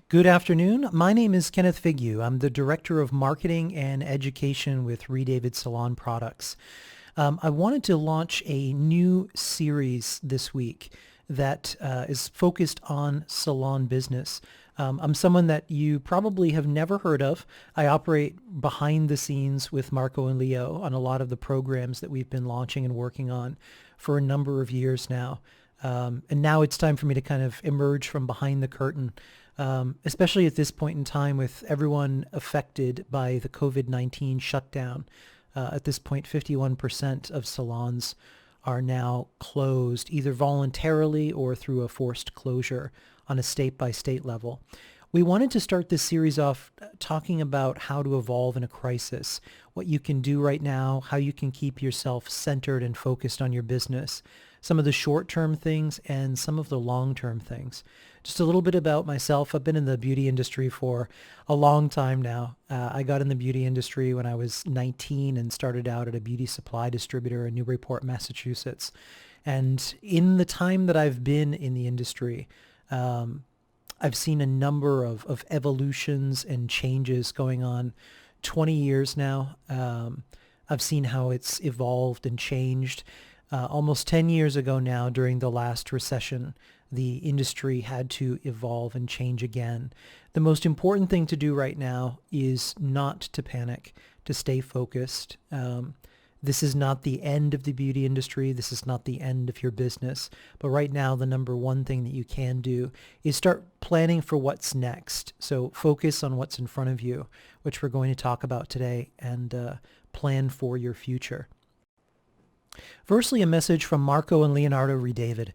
Good afternoon. My name is Kenneth Vigue. I'm the Director of Marketing and Education with Redavid Salon Products. I wanted to launch a new series this week that is focused on salon business. I'm someone that you probably have never heard of. I operate behind the scenes with Marco and Leo on a lot of the programs that we've been launching and working on for a number of years now. And now it's time for me to kind of emerge from behind the curtain, especially at this point in time with everyone affected by the COVID-19 shutdown. At this point, 51% of salons are now closed, either voluntarily or through a forced closure on a state-by-state level. We wanted to start this series off talking about how to evolve in a crisis, what you can do right now, how you can keep yourself centered and focused on your business, some of the short-term things and some of the long-term things. Just a little bit about myself. I've been in the beauty industry for a long time now. I got in the beauty industry when I was 19 and started out at a beauty supply distributor in Newburyport, Massachusetts. And in the time that I've been in the industry, I've seen a number of evolutions and changes going on. 20 years now. I've seen how it's evolved and changed. Almost 10 years ago now, during the last recession, the industry had to evolve and change again. The most important thing to do right now is not to panic, to stay focused. This is not the end of the beauty industry. This is not the end of your business. But right now, the number one thing that you can do is start planning for what's next. So focus on what's in front of you, which we're going to talk about today, and plan for your future. Firstly, a message from Marco and Leonardo Redavid.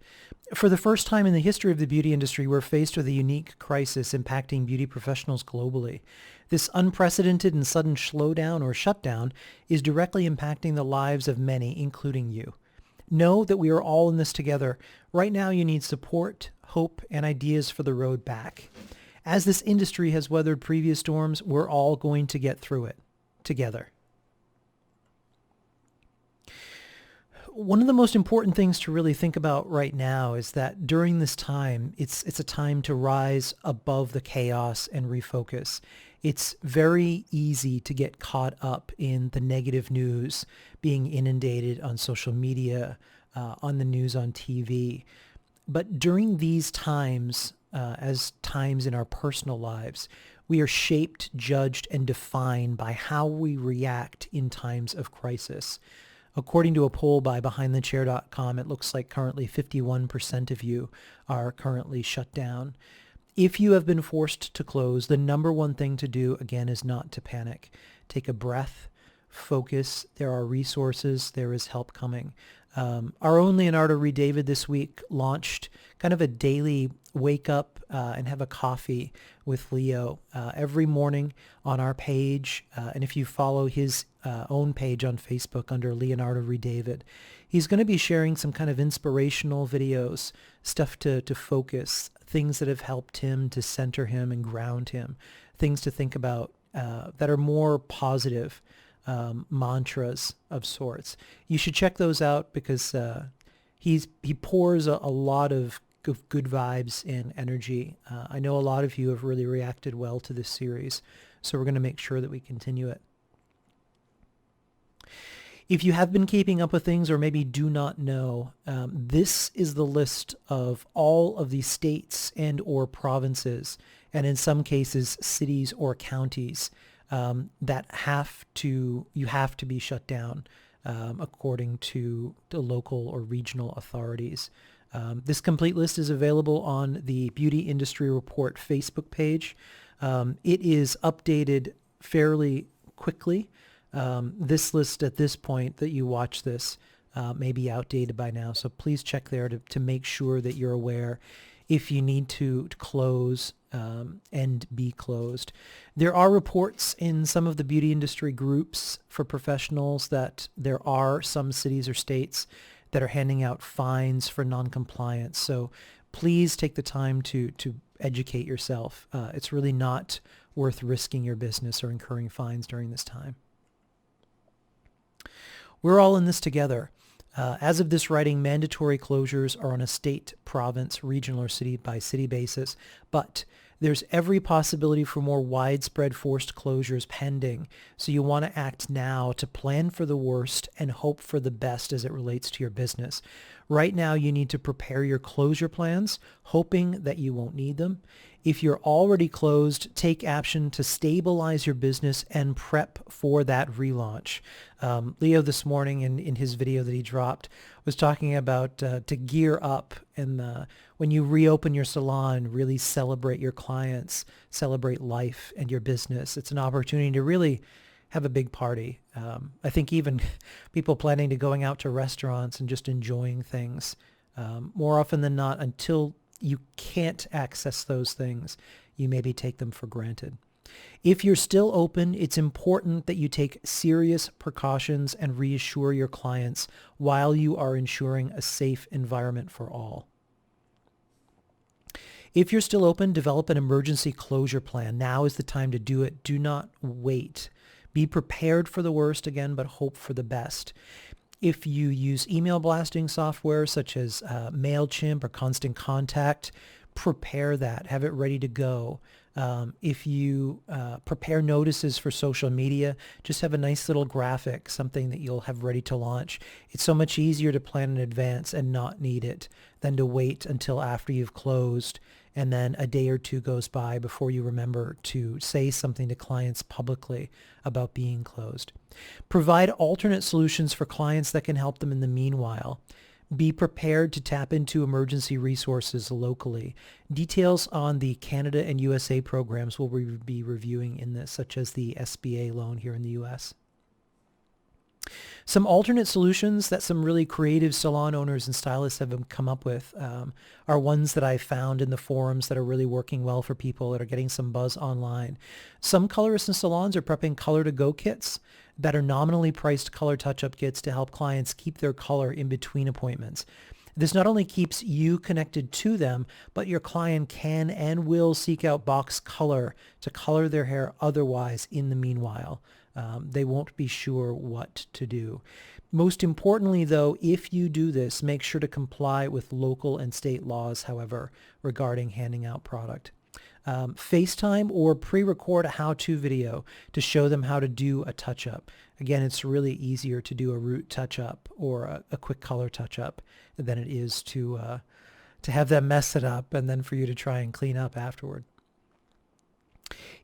For the first time in the history of the beauty industry, we're faced with a unique crisis impacting beauty professionals globally. This unprecedented and sudden slowdown or shutdown is directly impacting the lives of many, including you. Know that we are all in this together. Right now, you need support, hope, and ideas for the road back. As this industry has weathered previous storms, we're all going to get through it together. One of the most important things to really think about right now is that during this time, it's a time to rise above the chaos and refocus. It's very easy to get caught up in the negative news, being inundated on social media, on the news on TV. But during these times, as times in our personal lives, we are shaped, judged, and defined by how we react in times of crisis. According to a poll by BehindTheChair.com, it looks like currently 51% of you are currently shut down. If you have been forced to close, the number one thing to do, again, is not to panic. Take a breath, focus. There are resources. There is help coming. Our own Leonardo Redavid this week launched kind of a daily wake up and have a coffee with Leo every morning on our page. And if you follow his own page on Facebook under Leonardo Redavid, he's going to be sharing some kind of inspirational videos, stuff to focus, things that have helped him to center him and ground him, things to think about that are more positive. Mantras of sorts. You should check those out because he pours a lot of good vibes and energy. I know a lot of you have really reacted well to this series, so we're going to make sure that we continue it. If you have been keeping up with things or maybe do not know, this is the list of all of the states and or provinces, and in some cases cities or counties, that you have to be shut down according to the local or regional authorities. This complete list is available on the Beauty Industry Report Facebook page. It is updated fairly quickly. This list at this point that you watch this may be outdated by now, so please check there to make sure that you're aware if you need to close and be closed. There are reports in some of the beauty industry groups for professionals that there are some cities or states that are handing out fines for noncompliance. So please take the time to educate yourself. It's really not worth risking your business or incurring fines during this time. We're all in this together. As of this writing, mandatory closures are on a state, province, regional, or city-by-city basis, but There's every possibility for more widespread forced closures pending, so you want to act now to plan for the worst and hope for the best as it relates to your business. Right now, you need to prepare your closure plans, hoping that you won't need them. If you're already closed, take action to stabilize your business and prep for that relaunch. Leo this morning in his video that he dropped was talking about to gear up and when you reopen your salon, really celebrate your clients, celebrate life and your business. It's an opportunity to really have a big party. I think even people planning to going out to restaurants and just enjoying things, more often than not, until you can't access those things, you maybe take them for granted. If you're still open, it's important that you take serious precautions and reassure your clients while you are ensuring a safe environment for all. If you're still open, develop an emergency closure plan. Now is the time to do it. Do not wait. Be prepared for the worst again, but hope for the best. If you use email blasting software such as MailChimp or Constant Contact, prepare that. Have it ready to go. If you prepare notices for social media, just have a nice little graphic, something that you'll have ready to launch. It's so much easier to plan in advance and not need it than to wait until after you've closed and then a day or two goes by before you remember to say something to clients publicly about being closed. Provide alternate solutions for clients that can help them in the meanwhile. Be prepared to tap into emergency resources locally. Details on the Canada and USA programs we'll be reviewing in this, such as the SBA loan here in the US. Some alternate solutions that some really creative salon owners and stylists have come up with are ones that I found in the forums that are really working well for people that are getting some buzz online. Some colorists and salons are prepping color-to-go kits that are nominally priced color touch-up kits to help clients keep their color in between appointments. This not only keeps you connected to them, but your client can and will seek out box color to color their hair otherwise in the meanwhile. They won't be sure what to do. Most importantly, though, if you do this, make sure to comply with local and state laws, however, regarding handing out product. FaceTime or pre-record a how-to video to show them how to do a touch-up. Again, it's really easier to do a root touch-up or a quick color touch-up than it is to have them mess it up and then for you to try and clean up afterward.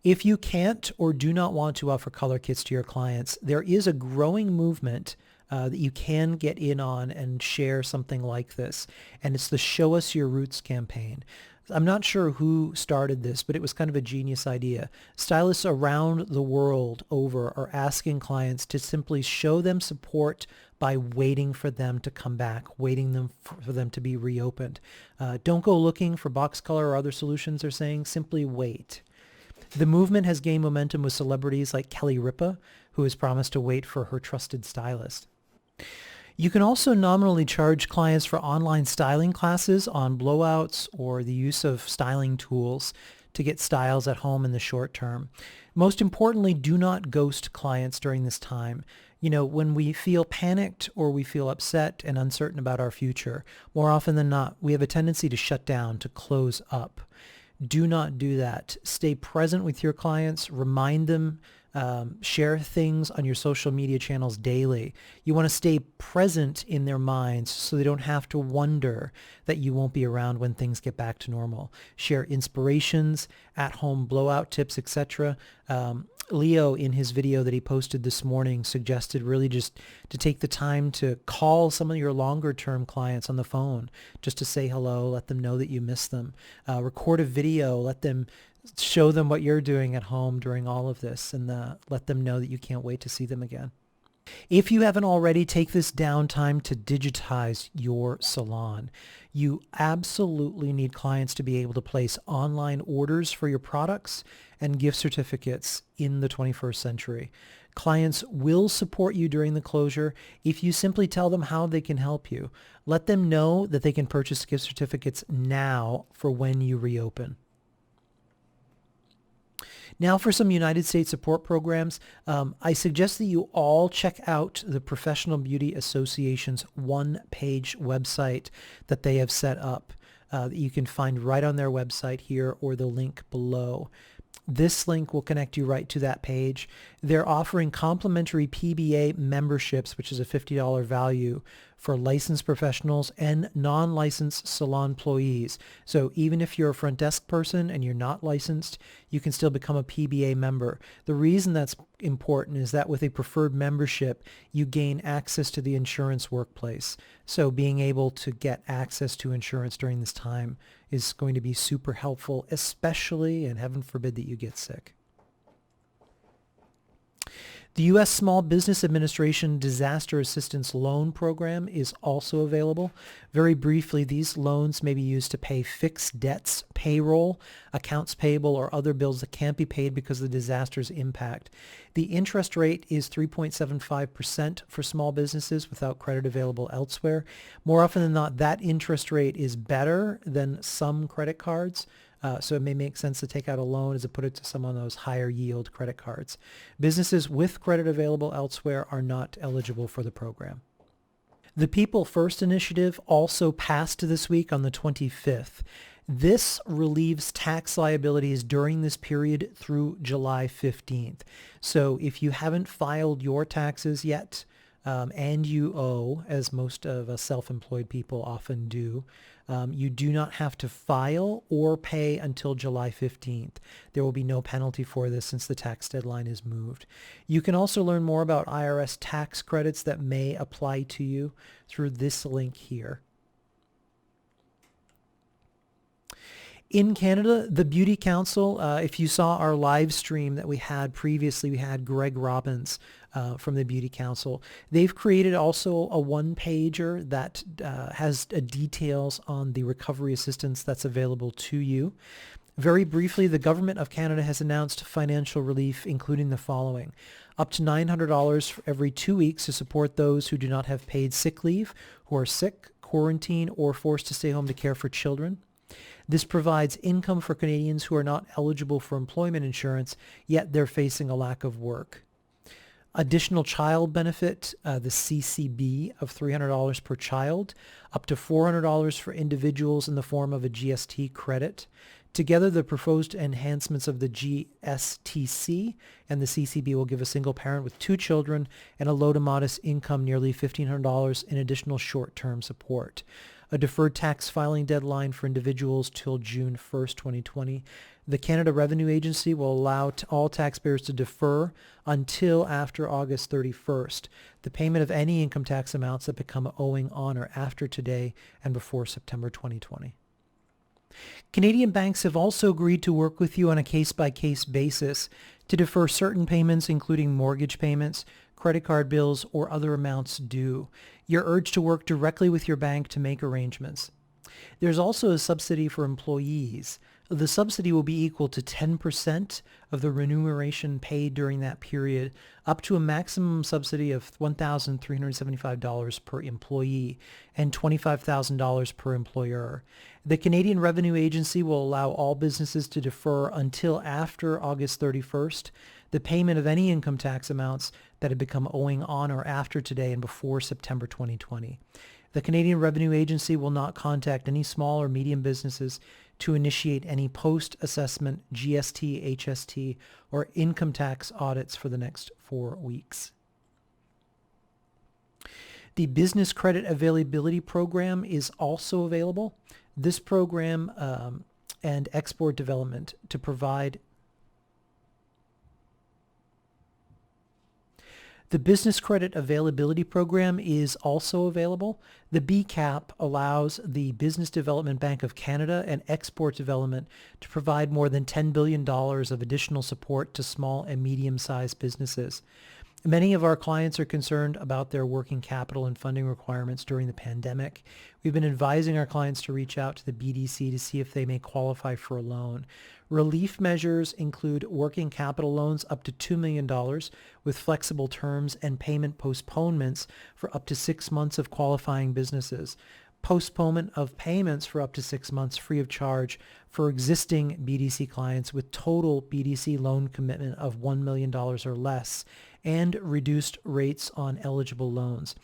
If you can't or do not want to offer color kits to your clients, there is a growing movement that you can get in on and share something like this, and it's the Show Us Your Roots campaign. I'm not sure who started this, but it was kind of a genius idea. Stylists around the world over are asking clients to simply show them support by waiting for them to come back, waiting for them to be reopened. Don't go looking for box color or other solutions, they're saying. Simply wait. The movement has gained momentum with celebrities like Kelly Ripa, who has promised to wait for her trusted stylist. You can also nominally charge clients for online styling classes on blowouts or the use of styling tools to get styles at home in the short term. Most importantly, do not ghost clients during this time. You know, when we feel panicked or we feel upset and uncertain about our future, more often than not, we have a tendency to shut down, to close up. Do not do that. Stay present with your clients. Remind them. Share things on your social media channels daily. You want to stay present in their minds so they don't have to wonder that you won't be around when things get back to normal. Share inspirations, at-home blowout tips, etc. Leo, in his video that he posted this morning, suggested really just to take the time to call some of your longer-term clients on the phone just to say hello, let them know that you miss them. Record a video, show them what you're doing at home during all of this, and let them know that you can't wait to see them again. If you haven't already, take this downtime to digitize your salon. You absolutely need clients to be able to place online orders for your products and gift certificates in the 21st century. Clients will support you during the closure if you simply tell them how they can help you. Let them know that they can purchase gift certificates now for when you reopen. Now for some United States support programs, I suggest that you all check out the Professional Beauty Association's one-page website that they have set up. that you can find right on their website here or the link below. This link will connect you right to that page. They're offering complimentary PBA memberships, which is a $50 value for licensed professionals and non-licensed salon employees. So even if you're a front desk person and you're not licensed, you can still become a PBA member. The reason that's important is that with a preferred membership, you gain access to the insurance workplace. So being able to get access to insurance during this time is going to be super helpful, especially, and heaven forbid that you get sick. The U.S. Small Business Administration Disaster Assistance Loan Program is also available. Very briefly, these loans may be used to pay fixed debts, payroll, accounts payable, or other bills that can't be paid because of the disaster's impact. The interest rate is 3.75% for small businesses without credit available elsewhere. More often than not, that interest rate is better than some credit cards. So it may make sense to take out a loan as opposed to put it to some of those higher yield credit cards. Businesses with credit available elsewhere are not eligible for the program. The People First initiative also passed this week on the 25th. This relieves tax liabilities during this period through July 15th. So if you haven't filed your taxes yet, and you owe, as most of us self-employed people often do, you do not have to file or pay until July 15th. There will be no penalty for this since the tax deadline is moved. You can also learn more about IRS tax credits that may apply to you through this link here. In Canada, the Beauty Council, if you saw our live stream that we had previously, we had Greg Robbins from the Beauty Council. They've created also a one-pager that has details on the recovery assistance that's available to you. Very briefly, the Government of Canada has announced financial relief, including the following: up to $900 for every 2 weeks to support those who do not have paid sick leave, who are sick, quarantined, or forced to stay home to care for children. This provides income for Canadians who are not eligible for employment insurance, yet they're facing a lack of work. Additional child benefit, the CCB, of $300 per child, up to $400 for individuals in the form of a GST credit. Together, the proposed enhancements of the GSTC and the CCB will give a single parent with 2 children and a low to modest income nearly $1,500 in additional short-term support. A deferred tax filing deadline for individuals till June 1st, 2020. The Canada Revenue Agency will allow all taxpayers to defer until after August 31st the payment of any income tax amounts that become owing on or after today and before September 2020. Canadian banks have also agreed to work with you on a case-by-case basis to defer certain payments, including mortgage payments, credit card bills, or other amounts due. You're urged to work directly with your bank to make arrangements. There's also a subsidy for employees. The subsidy will be equal to 10% of the remuneration paid during that period, up to a maximum subsidy of $1,375 per employee and $25,000 per employer. The Canadian Revenue Agency will allow all businesses to defer until after August 31st the payment of any income tax amounts that have become owing on or after today and before September 2020. The Canadian Revenue Agency will not contact any small or medium businesses to initiate any post-assessment GST, HST, or income tax audits for the next 4 weeks. The Business Credit Availability Program is also available. This program and export development to provide The Business Credit Availability Program is also available. The BCAP allows the Business Development Bank of Canada and Export Development to provide more than $10 billion of additional support to small and medium-sized businesses. Many of our clients are concerned about their working capital and funding requirements during the pandemic. We've been advising our clients to reach out to the BDC to see if they may qualify for a loan. Relief measures include working capital loans up to $2 million with flexible terms and payment postponements for up to 6 months of qualifying businesses. Postponement of payments for up to 6 months free of charge for existing BDC clients with total BDC loan commitment of $1 million or less, and reduced rates on eligible loans.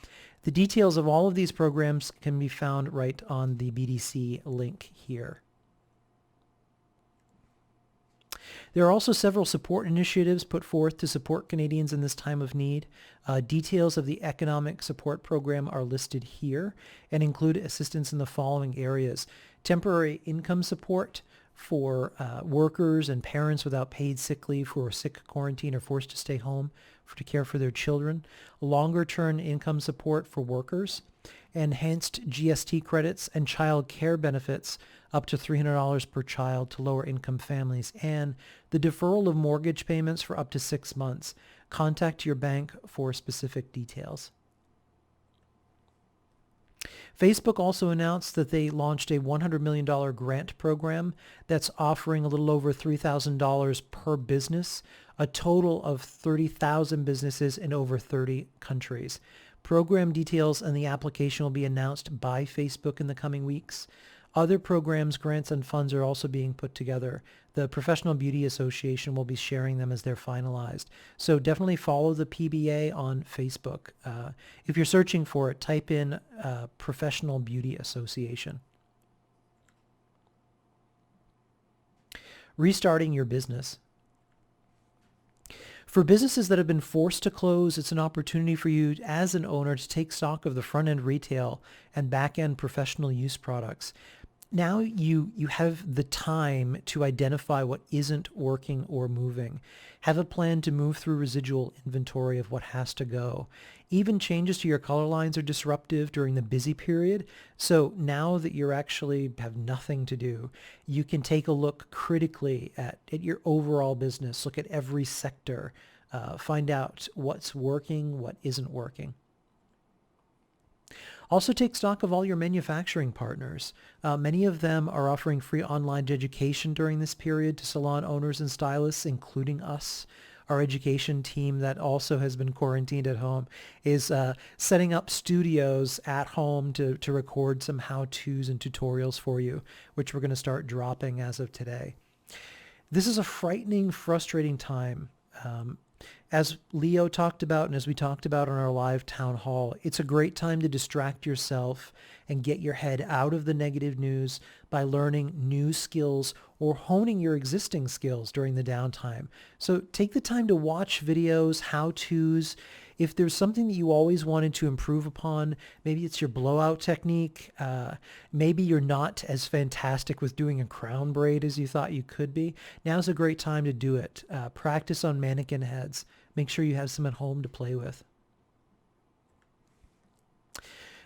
The details of all of these programs can be found right on the BDC link here. There are also several support initiatives put forth to support Canadians in this time of need. Details of the economic support program are listed here and include assistance in the following areas: temporary income support for workers and parents without paid sick leave who are sick, quarantined, or forced to stay home to care for their children, longer-term income support for workers, enhanced GST credits and child care benefits up to $300 per child to lower income families, and the deferral of mortgage payments for up to 6 months. Contact your bank for specific details. Facebook also announced that they launched a $100 million grant program that's offering a little over $3,000 per business, a total of 30,000 businesses in over 30 countries. Program details and the application will be announced by Facebook in the coming weeks. Other programs, grants, and funds are also being put together. The Professional Beauty Association will be sharing them as they're finalized. So definitely follow the PBA on Facebook. If you're searching for it, type in Professional Beauty Association. Restarting your business. For businesses that have been forced to close, it's an opportunity for you as an owner to take stock of the front-end retail and back-end professional use products. Now you have the time to identify what isn't working or moving. Have a plan to move through residual inventory of what has to go. Even changes to your color lines are disruptive during the busy period. So now that you actually have nothing to do, you can take a look critically at your overall business, look at every sector, find out what's working, what isn't working. Also take stock of all your manufacturing partners. Many of them are offering free online education during this period to salon owners and stylists, including us. Our education team that also has been quarantined at home is setting up studios at home to record some how-tos and tutorials for you, which we're going to start dropping as of today. This is a frightening, frustrating time. As Leo talked about and as we talked about on our live town hall, it's a great time to distract yourself and get your head out of the negative news by learning new skills or honing your existing skills during the downtime. So take the time to watch videos, how-tos. If there's something that you always wanted to improve upon, maybe it's your blowout technique. Maybe you're not as fantastic with doing a crown braid as you thought you could be. Now's a great time to do it. Practice on mannequin heads. Make sure you have some at home to play with.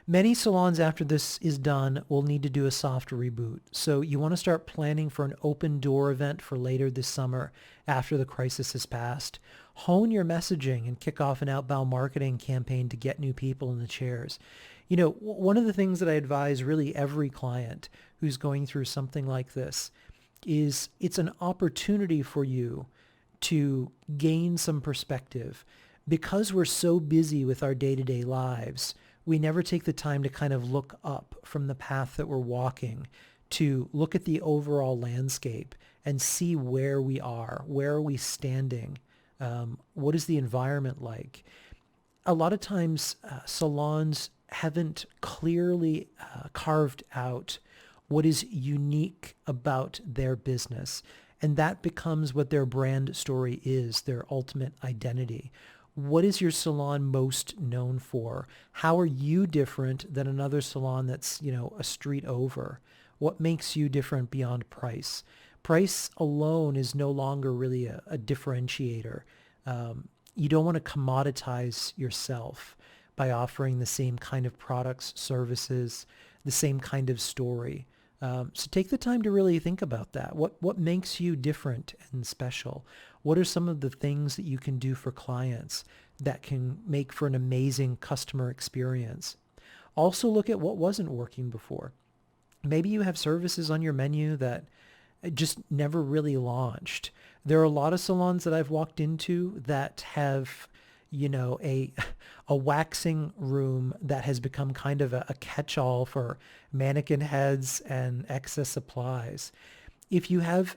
Many salons after this is done will need to do a soft reboot. So you want to start planning for an open door event for later this summer after the crisis has passed. Hone your messaging and kick off an outbound marketing campaign to get new people in the chairs. You know, one of the things that I advise really every client who's going through something like this is it's an opportunity for you to gain some perspective. Because we're so busy with our day-to-day lives, we never take the time to kind of look up from the path that we're walking to look at the overall landscape and see where we are, where are we standing, what is the environment like. A lot of times salons haven't clearly carved out what is unique about their business. And that becomes what their brand story is, their ultimate identity. What is your salon most known for? How are you different than another salon that's, a street over? What makes you different beyond price? Price alone is no longer really a differentiator. You don't want to commoditize yourself by offering the same kind of products, services, the same kind of story. So take the time to really think about that. What makes you different and special? What are some of the things that you can do for clients that can make for an amazing customer experience? Also look at what wasn't working before. Maybe you have services on your menu that just never really launched. There are a lot of salons that I've walked into that have a waxing room that has become kind of a catch-all for mannequin heads and excess supplies. If you have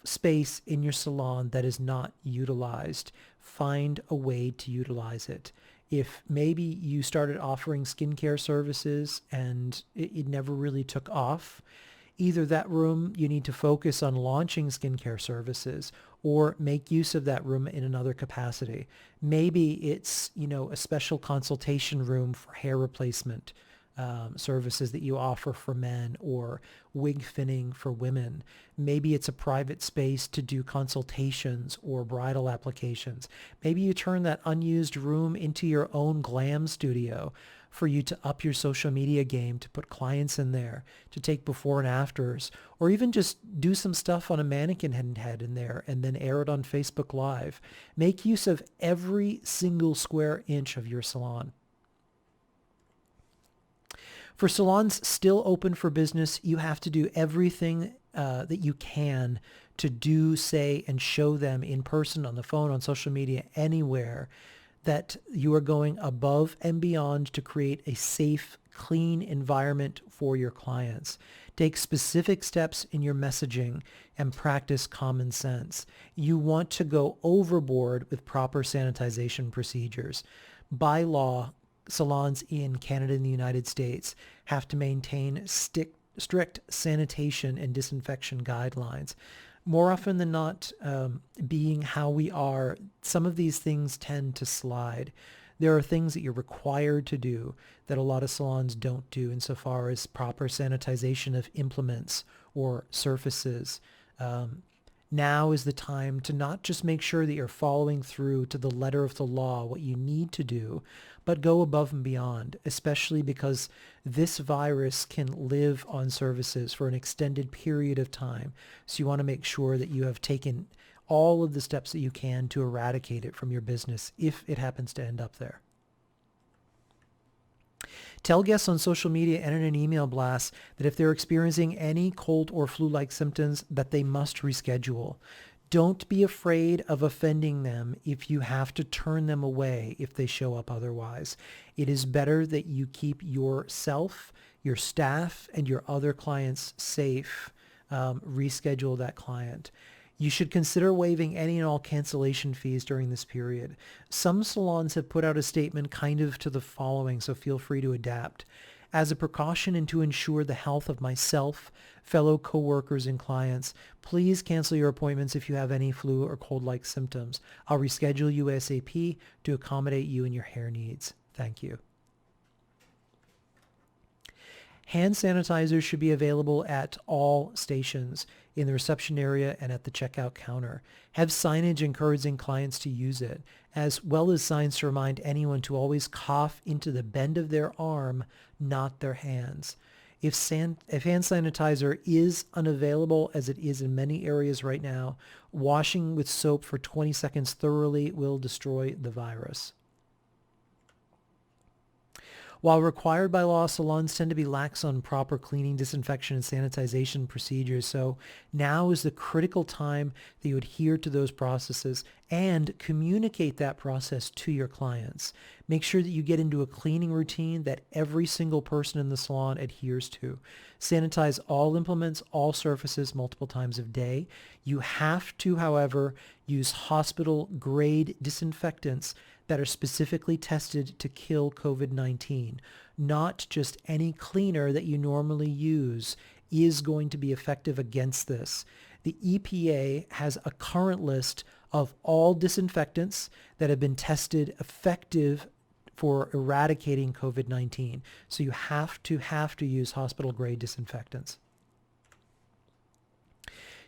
space in your salon that is not utilized, find a way to utilize it. If maybe you started offering skincare services and it never really took off, either that room you need to focus on launching skincare services or make use of that room in another capacity. Maybe it's, a special consultation room for hair replacement services that you offer for men or wig finning for women. Maybe it's a private space to do consultations or bridal applications. Maybe you turn that unused room into your own glam studio for you to up your social media game, to put clients in there, to take before and afters, or even just do some stuff on a mannequin head in there and then air it on Facebook Live. Make use of every single square inch of your salon. For salons still open for business, you have to do everything that you can to do, say, and show them in person, on the phone, on social media, anywhere, that you are going above and beyond to create a safe, clean environment for your clients. Take specific steps in your messaging and practice common sense. You want to go overboard with proper sanitization procedures. By law, salons in Canada and the United States have to maintain strict sanitation and disinfection guidelines. More often than not, being how we are, some of these things tend to slide. There are things that you're required to do that a lot of salons don't do insofar as proper sanitization of implements or surfaces. Now is the time to not just make sure that you're following through to the letter of the law, what you need to do, but go above and beyond, especially because this virus can live on surfaces for an extended period of time. So you want to make sure that you have taken all of the steps that you can to eradicate it from your business if it happens to end up there. Tell guests on social media and in an email blast that if they're experiencing any cold or flu-like symptoms, that they must reschedule. Don't be afraid of offending them if you have to turn them away if they show up otherwise. It is better that you keep yourself, your staff, and your other clients safe. Reschedule that client. You should consider waiving any and all cancellation fees during this period. Some salons have put out a statement kind of to the following, so feel free to adapt. As a precaution and to ensure the health of myself, fellow coworkers, and clients, please cancel your appointments if you have any flu or cold-like symptoms. I'll reschedule you ASAP to accommodate you and your hair needs. Thank you. Hand sanitizer should be available at all stations, in the reception area and at the checkout counter. Have signage encouraging clients to use it, as well as signs to remind anyone to always cough into the bend of their arm, not their hands. If hand sanitizer is unavailable, as it is in many areas right now, washing with soap for 20 seconds thoroughly will destroy the virus. While required by law, salons tend to be lax on proper cleaning, disinfection, and sanitization procedures. So now is the critical time that you adhere to those processes and communicate that process to your clients. Make sure that you get into a cleaning routine that every single person in the salon adheres to. Sanitize all implements, all surfaces multiple times a day. You have to, however, use hospital-grade disinfectants that are specifically tested to kill COVID-19. Not just any cleaner that you normally use is going to be effective against this. The EPA has a current list of all disinfectants that have been tested effective for eradicating COVID-19. So you have to use hospital-grade disinfectants.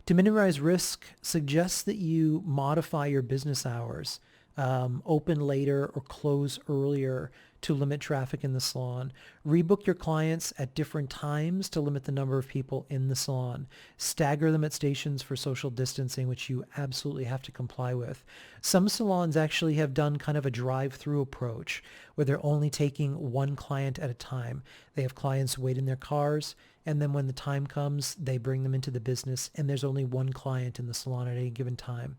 To minimize risk, suggest that you modify your business hours. Open later or close earlier to limit traffic in the salon. Rebook your clients at different times to limit the number of people in the salon. Stagger them at stations for social distancing, which you absolutely have to comply with. Some salons actually have done kind of a drive-through approach where they're only taking one client at a time. They have clients wait in their cars, and then when the time comes, they bring them into the business, and there's only one client in the salon at any given time.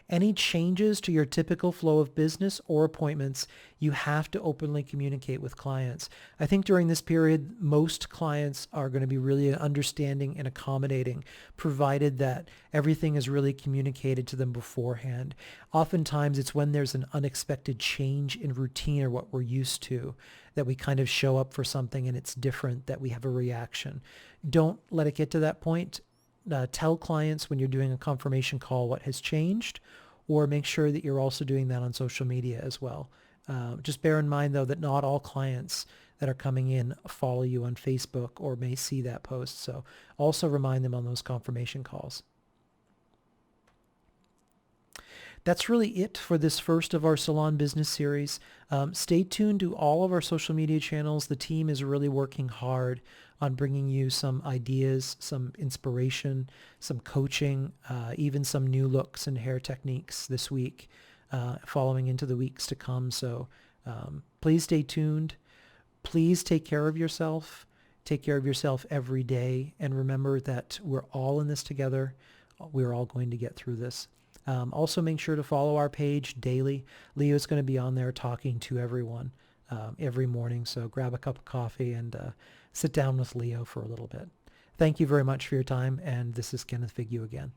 Any changes to your typical flow of business or appointments, you have to openly openly communicate with clients. I think during this period, most clients are going to be really understanding and accommodating, provided that everything is really communicated to them beforehand. Oftentimes, it's when there's an unexpected change in routine or what we're used to that we kind of show up for something and it's different, that we have a reaction. Don't let it get to that point. Tell clients when you're doing a confirmation call what has changed, or make sure that you're also doing that on social media as well. Just bear in mind, though, that not all clients that are coming in follow you on Facebook or may see that post. So also remind them on those confirmation calls. That's really it for this first of our Salon Business series. Stay tuned to all of our social media channels. The team is really working hard on bringing you some ideas, some inspiration, some coaching, even some new looks and hair techniques this week, following into the weeks to come. So please stay tuned. Please take care of yourself. Take care of yourself every day. And remember that we're all in this together. We're all going to get through this. Also, make sure to follow our page daily. Leo's going to be on there talking to everyone every morning. So grab a cup of coffee and sit down with Leo for a little bit. Thank you very much for your time. And this is Kenneth Vigue again.